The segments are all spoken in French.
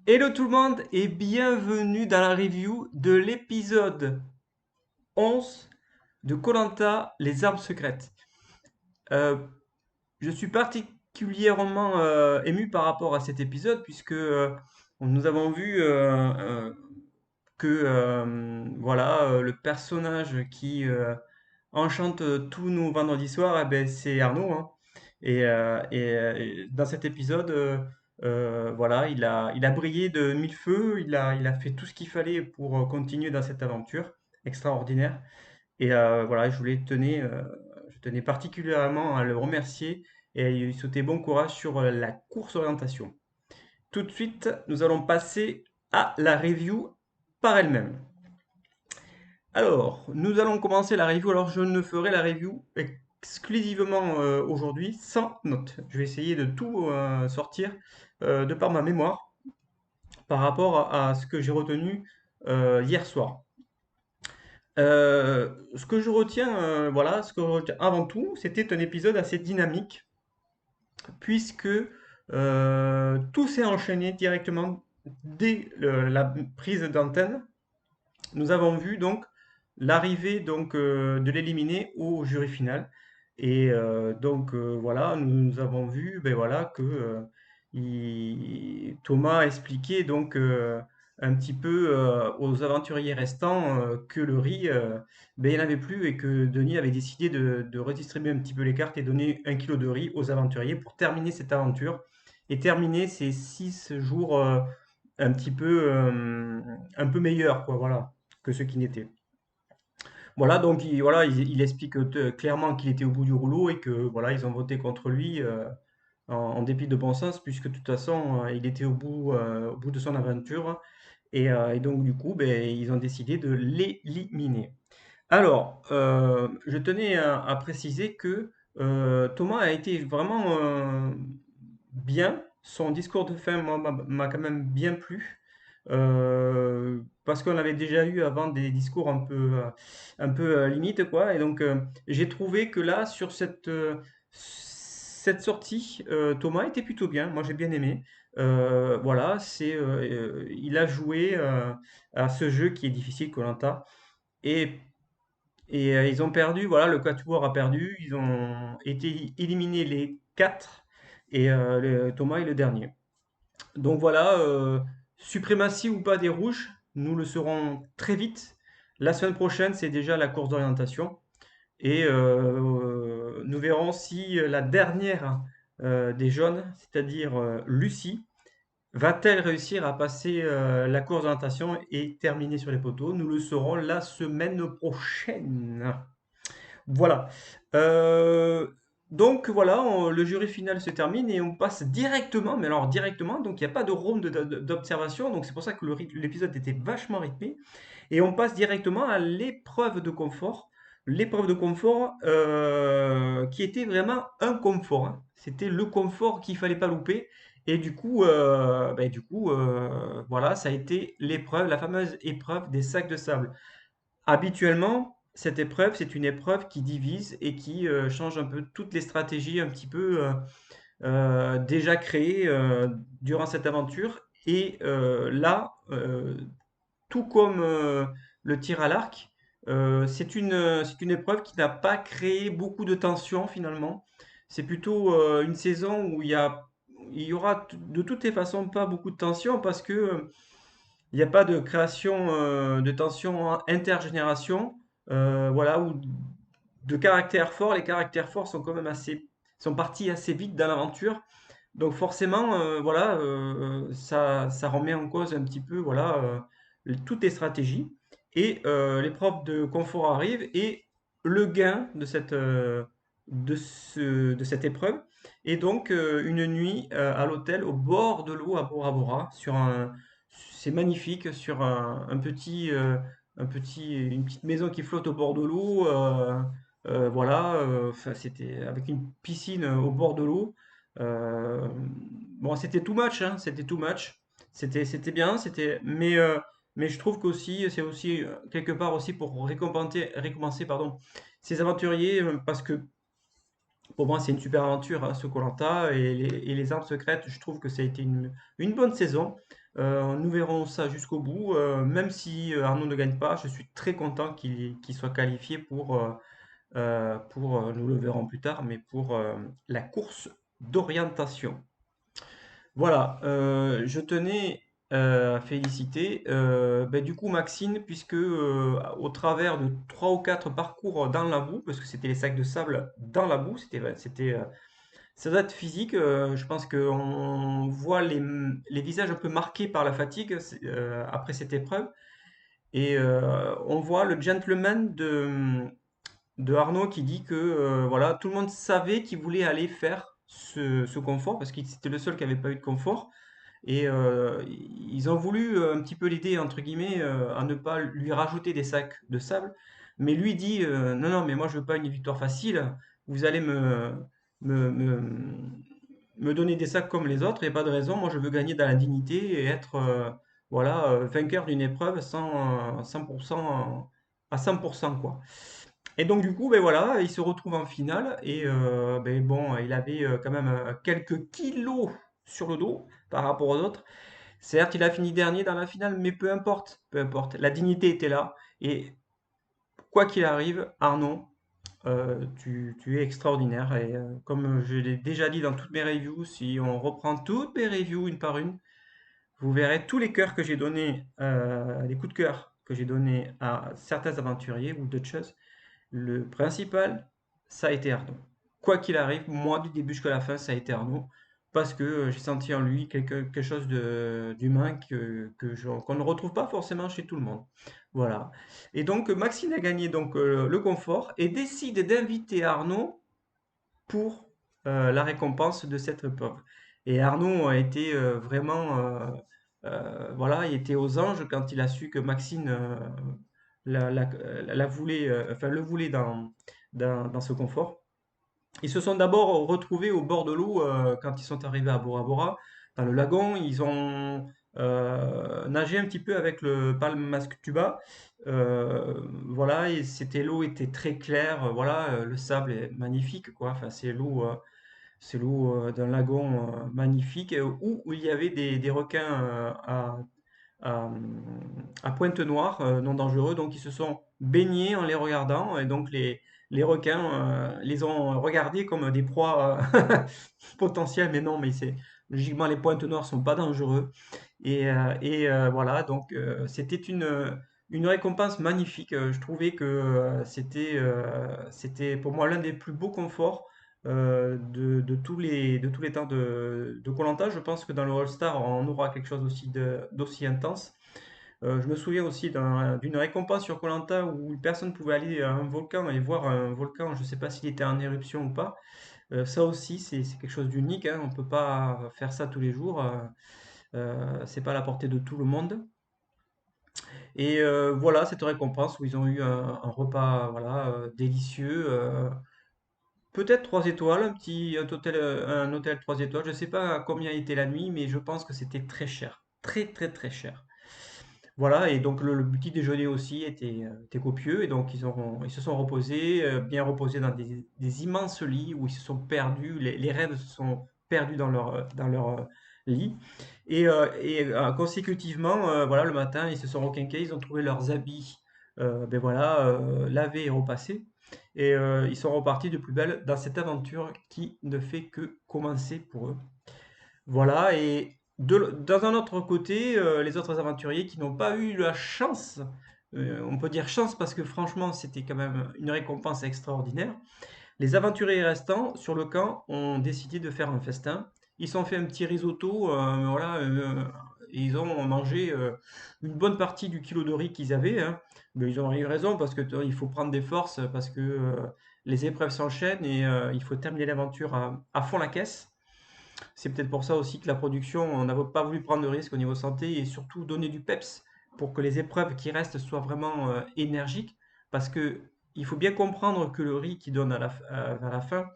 Hello tout le monde et bienvenue dans la review de l'épisode 11 de koh Les Armes Secrètes. Euh, je suis particulièrement ému par rapport à cet épisode puisque nous avons vu que voilà, le personnage qui enchante tous nos vendredis soirs, eh ben, c'est Arnaud, hein. Et dans cet épisode, voilà, il a brillé de mille feux, il a fait tout ce qu'il fallait pour continuer dans cette aventure extraordinaire. Et voilà, je tenais particulièrement à le remercier et à lui souhaiter bon courage sur la course orientation. Tout de suite, nous allons passer à la review par elle-même. Alors, nous allons commencer la review. Alors, je ne ferai la review exclusivement aujourd'hui sans notes. Je vais essayer de tout sortir de par ma mémoire par rapport à ce que j'ai retenu hier soir. Ce que je retiens, voilà, ce que je retiens avant tout, c'était un épisode assez dynamique puisque tout s'est enchaîné directement dès la prise d'antenne. Nous avons vu donc l'arrivée donc de l'éliminer au jury final. Et donc voilà, nous avons vu ben voilà que Thomas a expliqué donc un petit peu aux aventuriers restants que le riz ben, il n'y en avait plus et que Denis avait décidé de redistribuer un petit peu les cartes et donner 1 kilo de riz aux aventuriers pour terminer cette aventure et terminer ces 6 jours un peu meilleurs quoi voilà que ceux qui n'étaient. Voilà, donc voilà, il explique clairement qu'il était au bout du rouleau et que voilà, ils ont voté contre lui en dépit de bon sens, puisque de toute façon, il était au bout de son aventure. Et donc, du coup, ben, ils ont décidé de l'éliminer. Alors, je tenais à préciser que Thomas a été vraiment bien. Son discours de fin moi, m'a quand même bien plu. Parce qu'on avait déjà eu avant des discours un peu limite, quoi. Et donc, j'ai trouvé que là, sur cette sortie, Thomas était plutôt bien. Moi, j'ai bien aimé. Voilà, il a joué à ce jeu qui est difficile, koh et ils ont perdu, voilà, le Quatuor a perdu, ils ont été éliminés les quatre, et Thomas est le dernier. Donc voilà, suprématie ou pas des rouges, nous le saurons très vite. La semaine prochaine, c'est déjà la course d'orientation, et nous verrons si la dernière des jaunes, c'est-à-dire Lucie, va-t-elle réussir à passer la course d'orientation et terminer sur les poteaux? Nous le saurons la semaine prochaine. Voilà. Euh, donc voilà, le jury final se termine et on passe directement, mais alors directement, donc il n'y a pas de round d'observation, donc c'est pour ça que l'épisode était vachement rythmé, et on passe directement à l'épreuve de confort. L'épreuve de confort qui était vraiment un confort, hein. C'était le confort qu'il fallait pas louper. Et du coup, voilà, ça a été l'épreuve, la fameuse épreuve des sacs de sable. Habituellement, cette épreuve, c'est une épreuve qui divise et qui change un peu toutes les stratégies un petit peu déjà créées durant cette aventure. Et là, tout comme le tir à l'arc, c'est une épreuve qui n'a pas créé beaucoup de tension finalement. C'est plutôt une saison où il y aura de toutes les façons pas beaucoup de tension parce que il n'y a pas de création de tension intergénération, voilà, ou de caractères forts. Les caractères forts sont quand même sont partis assez vite dans l'aventure. Donc forcément, voilà, ça remet en cause un petit peu, voilà, toutes les stratégies. Et l'épreuve de confort arrive et le gain de cette épreuve est donc une nuit à l'hôtel au bord de l'eau à Bora Bora c'est magnifique sur une petite maison qui flotte au bord de l'eau. Voilà, enfin, c'était avec une piscine au bord de l'eau. Bon, c'était too much, hein, c'était too much. C'était bien, mais je trouve qu'aussi, c'est aussi quelque part aussi pour récompenser, pardon, ces aventuriers, parce que pour moi, c'est une super aventure, hein, ce koh et les armes secrètes. Je trouve que ça a été une bonne saison. Nous verrons ça jusqu'au bout. Même si Arnaud ne gagne pas, je suis très content qu'il soit qualifié nous le verrons plus tard, mais pour la course d'orientation. Voilà, je tenais à féliciter ben, du coup Maxime, puisque au travers de trois ou quatre parcours dans la boue, parce que c'était les sacs de sable dans la boue, ça doit être physique. Je pense qu'on voit les visages un peu marqués par la fatigue après cette épreuve, et on voit le gentleman de Arnaud qui dit que voilà, tout le monde savait qu'il voulait aller faire ce confort parce que c'était le seul qui n'avait pas eu de confort. Et ils ont voulu un petit peu l'aider, entre guillemets, à ne pas lui rajouter des sacs de sable. Mais lui dit non, non, mais moi je veux pas une victoire facile. Vous allez me, me, me donner des sacs comme les autres et pas de raison. Moi je veux gagner dans la dignité et être voilà, vainqueur d'une épreuve 100%, à 100% quoi. Et donc du coup, ben voilà, il se retrouve en finale et ben bon, il avait quand même quelques kilos sur le dos par rapport aux autres. Certes, il a fini dernier dans la finale, mais peu importe, peu importe. La dignité était là et quoi qu'il arrive, Arnaud, tu es extraordinaire et comme je l'ai déjà dit dans toutes mes reviews, si on reprend toutes mes reviews une par une, vous verrez tous les cœurs que j'ai donnés, les coups de cœur que j'ai donnés à certains aventuriers ou d'autres choses. Le principal, ça a été Arnaud. Quoi qu'il arrive, moi, du début jusqu'à la fin, ça a été Arnaud. Parce que j'ai senti en lui quelque chose d'humain qu'on ne retrouve pas forcément chez tout le monde. Voilà. Et donc, Maxime a gagné donc, le confort et décide d'inviter Arnaud pour la récompense de cette épreuve. Et Arnaud a été vraiment, voilà, il était aux anges quand il a su que Maxime la voulait, enfin le voulait dans ce confort. Ils se sont d'abord retrouvés au bord de l'eau quand ils sont arrivés à Bora Bora, dans le lagon. Ils ont nagé un petit peu avec le Palm Mask Tuba. Voilà, et l'eau était très claire. Voilà, le sable est magnifique, quoi. Enfin, c'est l'eau d'un lagon magnifique où il y avait des requins à, à Pointe-Noire, non dangereux. Donc ils se sont baignés en les regardant et donc les requins les ont regardés comme des proies potentielles. Mais non, mais c'est logiquement les pointes noires sont pas dangereux. Et voilà, donc c'était une récompense magnifique. Je trouvais que c'était pour moi l'un des plus beaux conforts de tous les temps de koh. Je pense que dans le All-Star, on aura quelque chose aussi d'aussi intense. Je me souviens aussi d'une récompense sur koh où une personne pouvait aller à un volcan et voir un volcan, je ne sais pas s'il était en éruption ou pas. Ça aussi, c'est quelque chose d'unique, hein. On ne peut pas faire ça tous les jours. C'est pas à la portée de tout le monde. Et voilà, cette récompense où ils ont eu un repas voilà, délicieux. Peut-être 3 étoiles, un hôtel 3 étoiles. Je ne sais pas combien était la nuit, mais je pense que c'était très cher. Très, très, très cher. Voilà, et donc le petit déjeuner aussi était copieux, et donc ils se sont reposés, bien reposés dans des immenses lits où ils se sont perdus, les rêves se sont perdus dans leur lit. Consécutivement, voilà, le matin, ils se sont requinqués, ils ont trouvé leurs habits, ben voilà, lavés et repassés. Et ils sont repartis de plus belle dans cette aventure qui ne fait que commencer pour eux. Voilà, et dans un autre côté, les autres aventuriers qui n'ont pas eu la chance, on peut dire chance parce que franchement c'était quand même une récompense extraordinaire. Les aventuriers restants sur le camp ont décidé de faire un festin. Ils se sont fait un petit risotto, voilà, et ils ont mangé une bonne partie du kilo de riz qu'ils avaient, hein. Mais ils ont eu raison parce que il faut prendre des forces parce que les épreuves s'enchaînent et il faut terminer l'aventure à fond la caisse. C'est peut-être pour ça aussi que la production, on n'a pas voulu prendre de risque au niveau santé et surtout donner du peps pour que les épreuves qui restent soient vraiment énergiques. Parce que il faut bien comprendre que le riz qui donne vers la fin,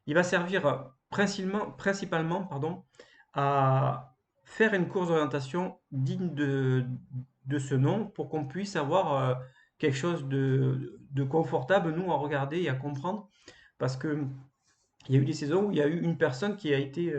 il va servir principalement pardon, à faire une course d'orientation digne de ce nom pour qu'on puisse avoir quelque chose de confortable, nous, à regarder et à comprendre. Parce que Il y a eu des saisons où il y a eu une personne qui a été,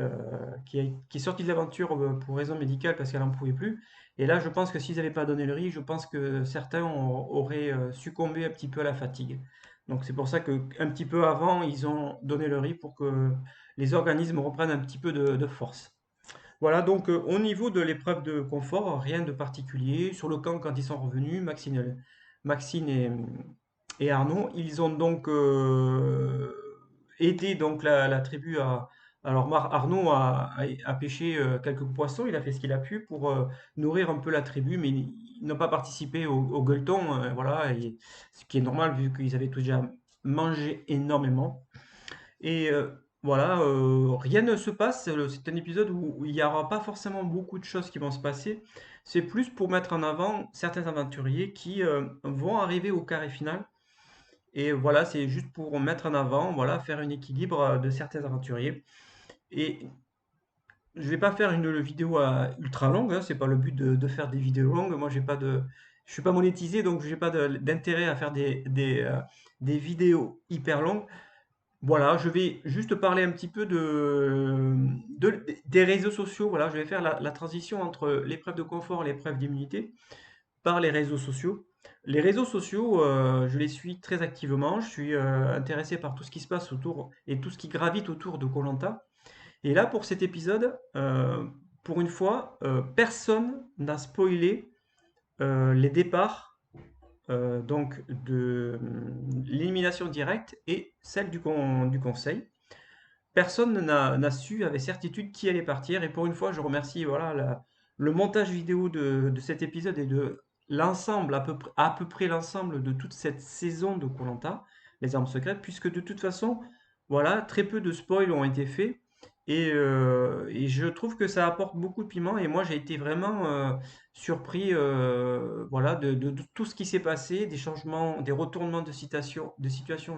qui est sortie de l'aventure pour raison médicale parce qu'elle n'en pouvait plus. Et là, je pense que s'ils n'avaient pas donné le riz, je pense que certains auraient succombé un petit peu à la fatigue. Donc c'est pour ça que un petit peu avant, ils ont donné le riz pour que les organismes reprennent un petit peu de force. Voilà, donc au niveau de l'épreuve de confort, rien de particulier. Sur le camp, quand ils sont revenus, Maxine et Arnaud, ils ont donc aidé donc la tribu à... Alors Arnaud a pêché quelques poissons, il a fait ce qu'il a pu pour nourrir un peu la tribu, mais ils n'ont pas participé au gueuleton, voilà, ce qui est normal vu qu'ils avaient déjà mangé énormément. Et voilà, rien ne se passe. C'est un épisode où il n'y aura pas forcément beaucoup de choses qui vont se passer. C'est plus pour mettre en avant certains aventuriers qui vont arriver au carré final. Et voilà, c'est juste pour mettre en avant, voilà, faire un équilibre de certains aventuriers. Et je vais pas faire une vidéo ultra longue, hein, c'est pas le but de faire des vidéos longues. Moi, je suis pas monétisé, donc j'ai pas d'intérêt à faire des vidéos hyper longues. Voilà, je vais juste parler un petit peu des réseaux sociaux. Voilà, je vais faire la transition entre l'épreuve de confort et l'épreuve d'immunité par les réseaux sociaux. Les réseaux sociaux, je les suis très activement. Je suis intéressé par tout ce qui se passe autour et tout ce qui gravite autour de koh. Et là, pour cet épisode, pour une fois, personne n'a spoilé les départs donc de l'élimination directe et celle du conseil. Personne n'a su avec certitude qui allait partir. Et pour une fois, je remercie voilà, le montage vidéo de cet épisode et de l'ensemble, à peu près l'ensemble de toute cette saison de koh, les armes secrètes, puisque de toute façon, voilà, très peu de spoils ont été faits. Et je trouve que ça apporte beaucoup de piment. Et moi, j'ai été vraiment surpris voilà, de tout ce qui s'est passé, des changements, des retournements de situation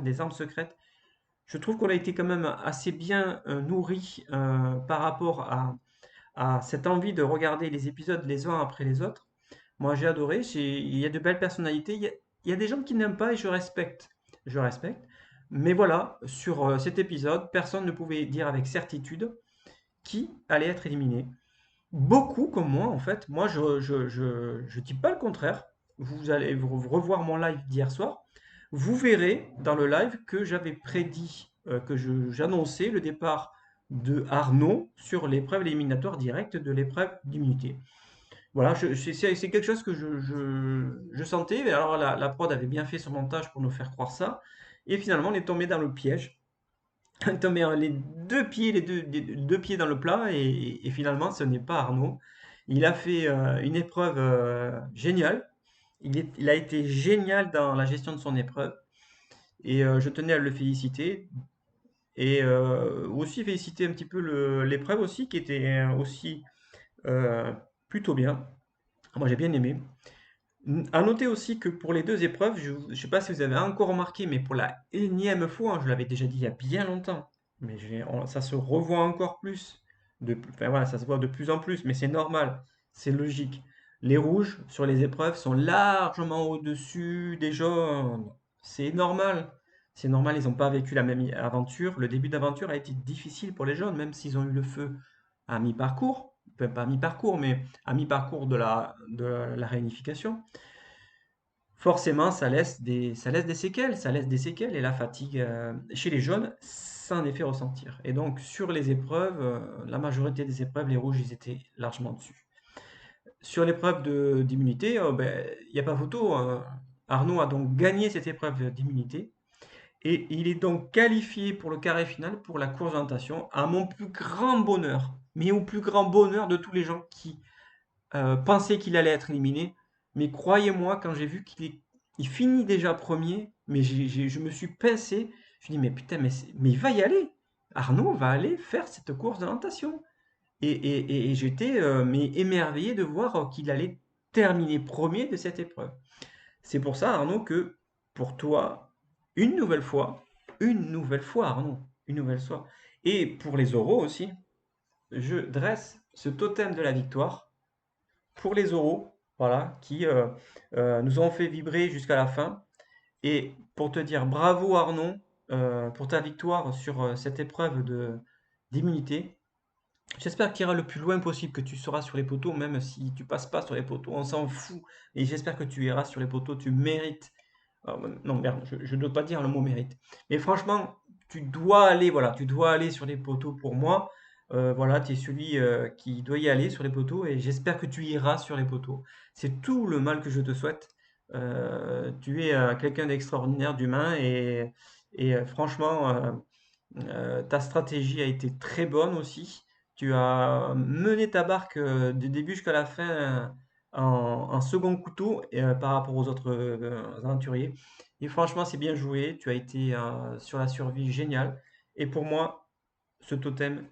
des armes secrètes. Je trouve qu'on a été quand même assez bien nourri par rapport à cette envie de regarder les épisodes les uns après les autres. Moi, j'ai adoré. Il y a de belles personnalités. Il y a des gens qui n'aiment pas et je respecte. Je respecte. Mais voilà, sur cet épisode, personne ne pouvait dire avec certitude qui allait être éliminé. Beaucoup comme moi, en fait. Moi, je dis pas le contraire. Vous allez revoir mon live d'hier soir. Vous verrez dans le live que j'avais prédit, j'annonçais le départ de Arnaud sur l'épreuve éliminatoire directe de l'épreuve d'immunité. Voilà, c'est quelque chose que je sentais. Mais alors, la prod avait bien fait son montage pour nous faire croire ça. Et finalement, on est tombé dans le piège. On est tombé les deux pieds dans le plat. Et finalement, ce n'est pas Arnaud. Il a fait une épreuve géniale. Il a été génial dans la gestion de son épreuve. Et je tenais à le féliciter. Et aussi féliciter un petit peu l'épreuve aussi, qui était aussi euh, plutôt bien. Moi, j'ai bien aimé. À noter aussi que pour les deux épreuves, je ne sais pas si vous avez encore remarqué, mais pour la énième fois, hein, je l'avais déjà dit il y a bien longtemps, mais ça se revoit encore plus. Enfin voilà, ça se voit de plus en plus, mais c'est normal, c'est logique. Les rouges sur les épreuves sont largement au-dessus des jaunes. C'est normal. C'est normal, ils n'ont pas vécu la même aventure. Le début d'aventure a été difficile pour les jaunes, même s'ils ont eu le feu à mi-parcours. Enfin, pas à mi-parcours, mais à mi-parcours de la réunification. Forcément, ça laisse des séquelles, ça laisse des séquelles et la fatigue chez les jeunes, ça en est fait ressentir. Et donc sur les épreuves, la majorité des épreuves, les rouges, ils étaient largement dessus. Sur l'épreuve d'immunité, ben, il n'y a pas photo. Arnaud a donc gagné cette épreuve d'immunité et il est donc qualifié pour le carré final pour la course d'orientation à mon plus grand bonheur, mais au plus grand bonheur de tous les gens qui pensaient qu'il allait être éliminé. Mais croyez-moi, quand j'ai vu il finit déjà premier, mais je me suis pincé. Je me dis, mais putain, mais il va y aller. Arnaud va aller faire cette course de natation. Et j'étais mais émerveillé de voir qu'il allait terminer premier de cette épreuve. C'est pour ça, Arnaud, que pour toi, une nouvelle fois, Arnaud, une nouvelle fois, et pour les oraux aussi, je dresse ce totem de la victoire pour les oraux, voilà, qui nous ont fait vibrer jusqu'à la fin. Et pour te dire bravo Arnaud, pour ta victoire sur cette épreuve d'immunité. J'espère que tu iras le plus loin possible, que tu seras sur les poteaux, même si tu passes pas sur les poteaux, on s'en fout. Et j'espère que tu iras sur les poteaux, tu mérites. Non, merde, je ne dois pas dire le mot mérite. Mais franchement, tu dois aller, voilà, tu dois aller sur les poteaux pour moi. Voilà, tu es celui qui doit y aller sur les poteaux et j'espère que tu iras sur les poteaux. C'est tout le mal que je te souhaite. Tu es quelqu'un d'extraordinaire, d'humain et franchement, ta stratégie a été très bonne aussi. Tu as mené ta barque du début jusqu'à la fin en second couteau par rapport aux autres aventuriers. Et franchement, c'est bien joué. Tu as été sur la survie génial. Et pour moi, ce totem,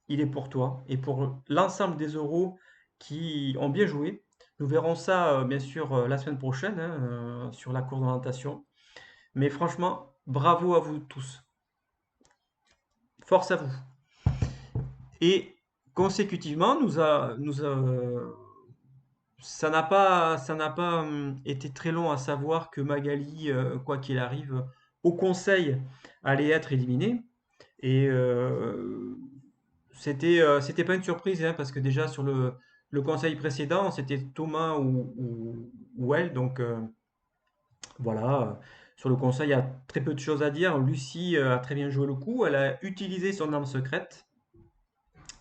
il est pour toi. Et pour l'ensemble des euros qui ont bien joué. Nous verrons ça, bien sûr, la semaine prochaine hein, sur la course d'orientation. Mais franchement, bravo à vous tous. Force à vous. Et consécutivement, ça n'a pas été très long à savoir que Magali, quoi qu'il arrive, au conseil, allait être éliminée. Et c'était pas une surprise, hein, parce que déjà sur le conseil précédent, c'était Thomas ou elle. Donc voilà, sur le conseil, il y a très peu de choses à dire. Lucie a très bien joué le coup. Elle a utilisé son arme secrète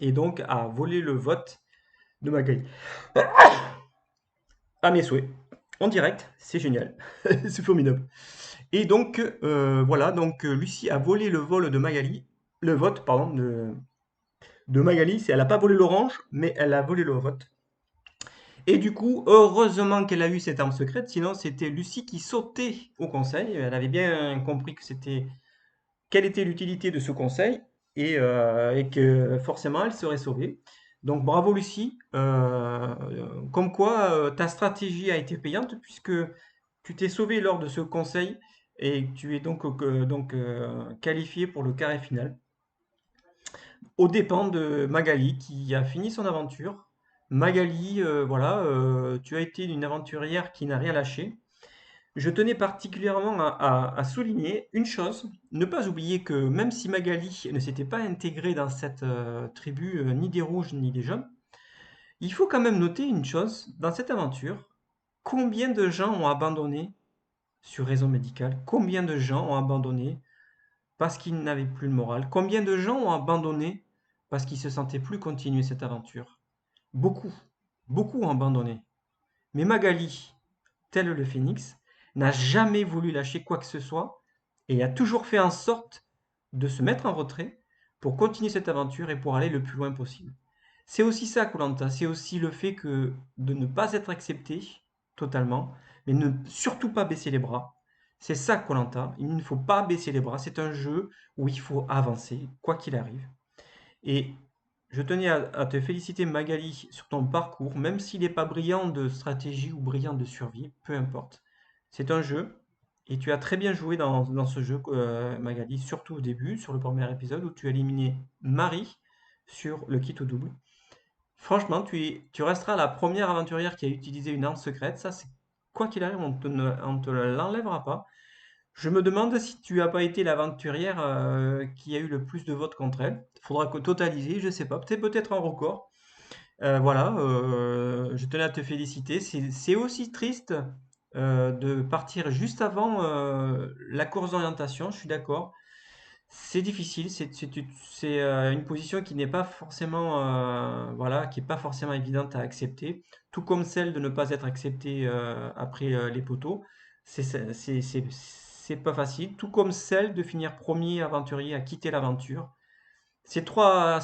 et donc a volé le vote de Magali. À mes souhaits. En direct, c'est génial. C'est formidable. Et donc, voilà, donc Lucie a volé le vol de Magali, le vote, pardon, de Magali. Elle n'a pas volé l'orange, mais elle a volé le vote. Et du coup, heureusement qu'elle a eu cette arme secrète, sinon c'était Lucie qui sautait au conseil. Elle avait bien compris quelle était l'utilité de ce conseil et que forcément elle serait sauvée. Donc bravo Lucie. Comme quoi ta stratégie a été payante puisque tu t'es sauvée lors de ce conseil et tu es donc qualifié pour le carré final aux dépens de Magali qui a fini son aventure. Magali, voilà, tu as été une aventurière qui n'a rien lâché. Je tenais particulièrement à souligner une chose, ne pas oublier que même si Magali ne s'était pas intégrée dans cette tribu, ni des rouges ni des jaunes, il faut quand même noter une chose, dans cette aventure, combien de gens ont abandonné sur raison médicale, combien de gens ont abandonné parce qu'ils n'avaient plus le moral, combien de gens ont abandonné parce qu'ils se sentaient plus continuer cette aventure. Beaucoup, beaucoup ont abandonné. Mais Magali, tel le phénix, n'a jamais voulu lâcher quoi que ce soit et a toujours fait en sorte de se mettre en retrait pour continuer cette aventure et pour aller le plus loin possible. C'est aussi ça, koh c'est aussi le fait que de ne pas être accepté totalement, mais ne surtout pas baisser les bras. C'est ça, koh il ne faut pas baisser les bras. C'est un jeu où il faut avancer, quoi qu'il arrive. Et je tenais à te féliciter, Magali, sur ton parcours, même s'il n'est pas brillant de stratégie ou brillant de survie, peu importe. C'est un jeu, et tu as très bien joué dans ce jeu, Magali, surtout au début, sur le premier épisode, où tu as éliminé Marie sur le kit au double. Franchement, tu resteras la première aventurière qui a utilisé une arme secrète. Ça, c'est quoi qu'il arrive, on te l'enlèvera pas. Je me demande si tu as pas été l'aventurière qui a eu le plus de votes contre elle. Il faudra que totaliser, je sais pas, peut-être un record. Voilà, je tenais à te féliciter. C'est aussi triste de partir juste avant la course d'orientation, je suis d'accord. C'est difficile, c'est une position qui n'est pas forcément, voilà, qui est pas forcément évidente à accepter, tout comme celle de ne pas être accepté après les poteaux. C'est pas facile, tout comme celle de finir premier aventurier à quitter l'aventure. Ces trois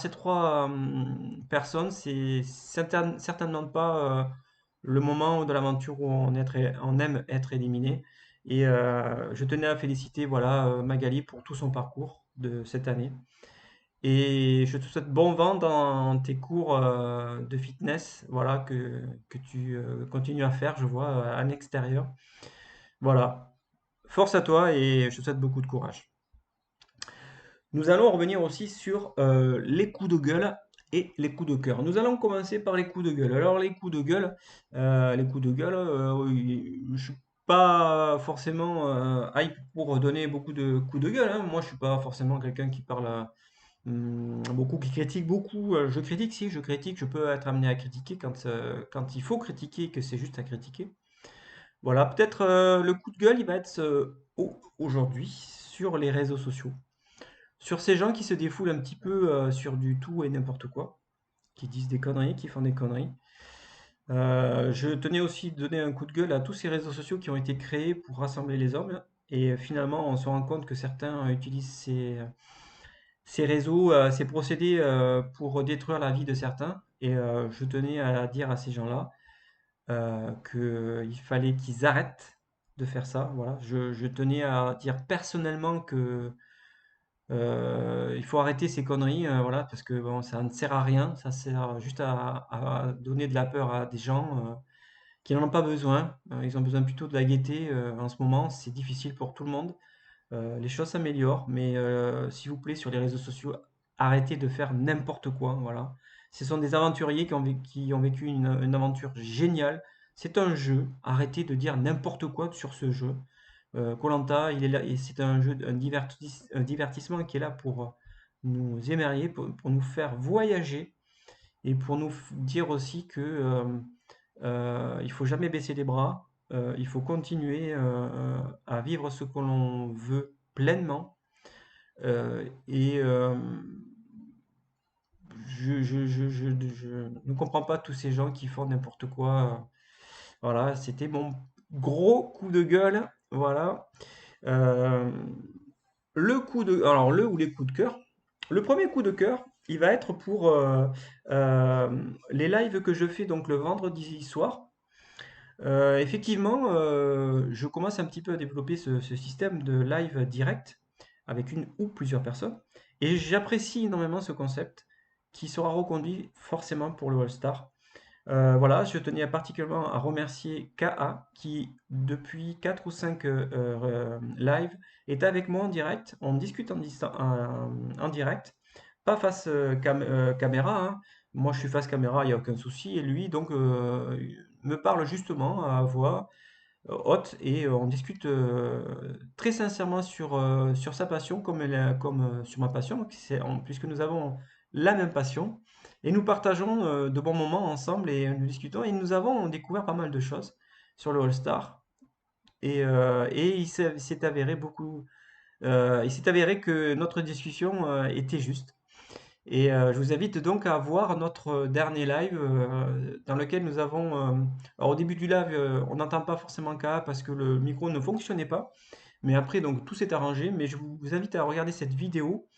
personnes, c'est certainement pas le moment de l'aventure où on aime être éliminé. Et je tenais à féliciter voilà, Magali pour tout son parcours de cette année. Et je te souhaite bon vent dans tes cours de fitness voilà, que tu continues à faire, je vois, à l'extérieur. Voilà. Force à toi et je te souhaite beaucoup de courage. Nous allons revenir aussi sur les coups de gueule et les coups de cœur. Nous allons commencer par les coups de gueule. Alors les coups de gueule, oui, pas forcément hype pour donner beaucoup de coups de gueule, hein. Moi, je suis pas forcément quelqu'un qui parle beaucoup, qui critique beaucoup. Je critique, si, je critique. Je peux être amené à critiquer quand il faut critiquer et que c'est juste à critiquer. Voilà, peut-être le coup de gueule, il va être aujourd'hui sur les réseaux sociaux. Sur ces gens qui se défoulent un petit peu sur du tout et n'importe quoi, qui disent des conneries, qui font des conneries. Je tenais aussi de donner un coup de gueule à tous ces réseaux sociaux qui ont été créés pour rassembler les hommes. Et finalement, on se rend compte que certains utilisent ces réseaux, ces procédés pour détruire la vie de certains. Et je tenais à dire à ces gens-là qu'il fallait qu'ils arrêtent de faire ça. Voilà. Je tenais à dire personnellement que il faut arrêter ces conneries, voilà, parce que bon, ça ne sert à rien. Ça sert juste à donner de la peur à des gens qui n'en ont pas besoin. Ils ont besoin plutôt de la gaieté en ce moment. C'est difficile pour tout le monde. Les choses s'améliorent, mais s'il vous plaît, sur les réseaux sociaux, arrêtez de faire n'importe quoi. Voilà. Ce sont des aventuriers qui ont vécu une aventure géniale. C'est un jeu. Arrêtez de dire n'importe quoi sur ce jeu. koh il est là, et c'est un jeu, un divertissement qui est là pour nous émerveiller, pour nous faire voyager et pour nous dire aussi que il faut jamais baisser les bras, il faut continuer à vivre ce que l'on veut pleinement. Et je ne comprends pas tous ces gens qui font n'importe quoi. Voilà, c'était mon gros coup de gueule. Voilà. Euh, alors le ou les coups de cœur. Le premier coup de cœur, il va être pour les lives que je fais donc le vendredi soir. Effectivement, je commence un petit peu à développer ce système de live direct avec une ou plusieurs personnes. Et j'apprécie énormément ce concept qui sera reconduit forcément pour le All-Star. Voilà, je tenais particulièrement à remercier KA qui, depuis 4 ou 5 lives, est avec moi en direct. On discute en direct, pas face caméra, hein. Moi, je suis face caméra, il n'y a aucun souci. Et lui, donc, me parle justement à voix haute et on discute très sincèrement sur sa passion comme sur ma passion, puisque nous avons la même passion et nous partageons de bons moments ensemble et nous discutons et nous avons découvert pas mal de choses sur le All-Star et il s'est avéré que notre discussion était juste. Et je vous invite donc à voir notre dernier live dans lequel nous avons... alors au début du live, on n'entend pas forcément K parce que le micro ne fonctionnait pas. Mais après, donc tout s'est arrangé. Mais je vous invite à regarder cette vidéo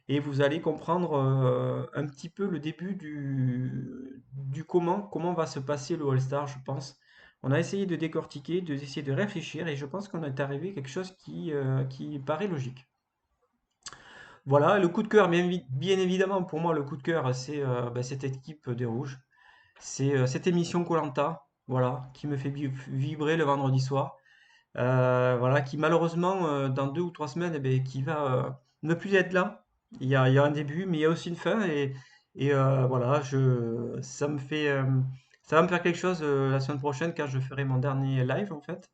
et vous allez comprendre un petit peu le début du comment va se passer le All-Star, je pense. On a essayé de décortiquer, d'essayer de réfléchir et je pense qu'on est arrivé à quelque chose qui paraît logique. Voilà, le coup de cœur, bien évidemment, pour moi, le coup de cœur, c'est cette équipe des Rouges. C'est cette émission koh voilà, qui me fait vibrer le vendredi soir. Voilà, qui malheureusement, dans 2 ou 3 semaines, eh ben, qui va ne plus être là. Il y a un début, mais il y a aussi une fin. Et voilà, ça va me faire quelque chose la semaine prochaine, car je ferai mon dernier live, en fait.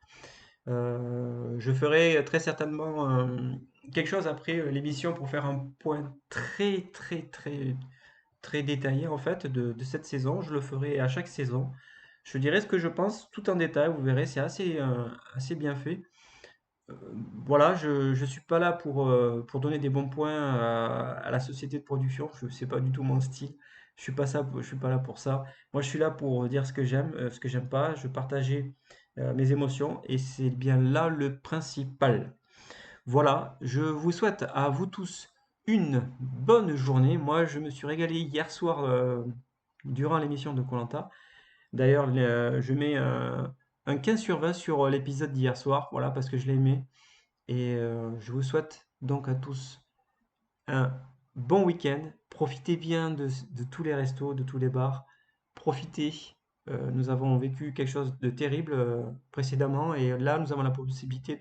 Je ferai très certainement quelque chose après l'émission pour faire un point très très très très détaillé en fait de cette saison. Je le ferai à chaque saison. Je dirai ce que je pense tout en détail. Vous verrez, c'est assez bien fait. Euh, voilà, je suis pas là pour donner des bons points à la société de production. C'est pas du tout mon style. Je suis pas là pour ça. Moi, je suis là pour dire ce que j'aime pas. Je partageais mes émotions et c'est bien là le principal. Voilà, je vous souhaite à vous tous une bonne journée. Moi, je me suis régalé hier soir durant l'émission de koh. D'ailleurs, je mets un 15 sur 20 sur l'épisode d'hier soir, voilà, parce que je l'ai aimé. Et je vous souhaite donc à tous un bon week-end. Profitez bien de tous les restos, de tous les bars. Profitez. Nous avons vécu quelque chose de terrible précédemment et là, nous avons la possibilité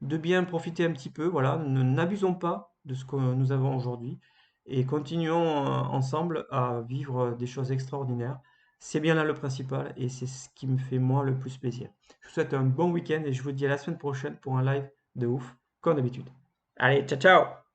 de bien profiter un petit peu. Voilà, n'abusons pas de ce que nous avons aujourd'hui et continuons ensemble à vivre des choses extraordinaires. C'est bien là le principal et c'est ce qui me fait moi le plus plaisir. Je vous souhaite un bon week-end et je vous dis à la semaine prochaine pour un live de ouf, comme d'habitude. Allez, ciao ciao!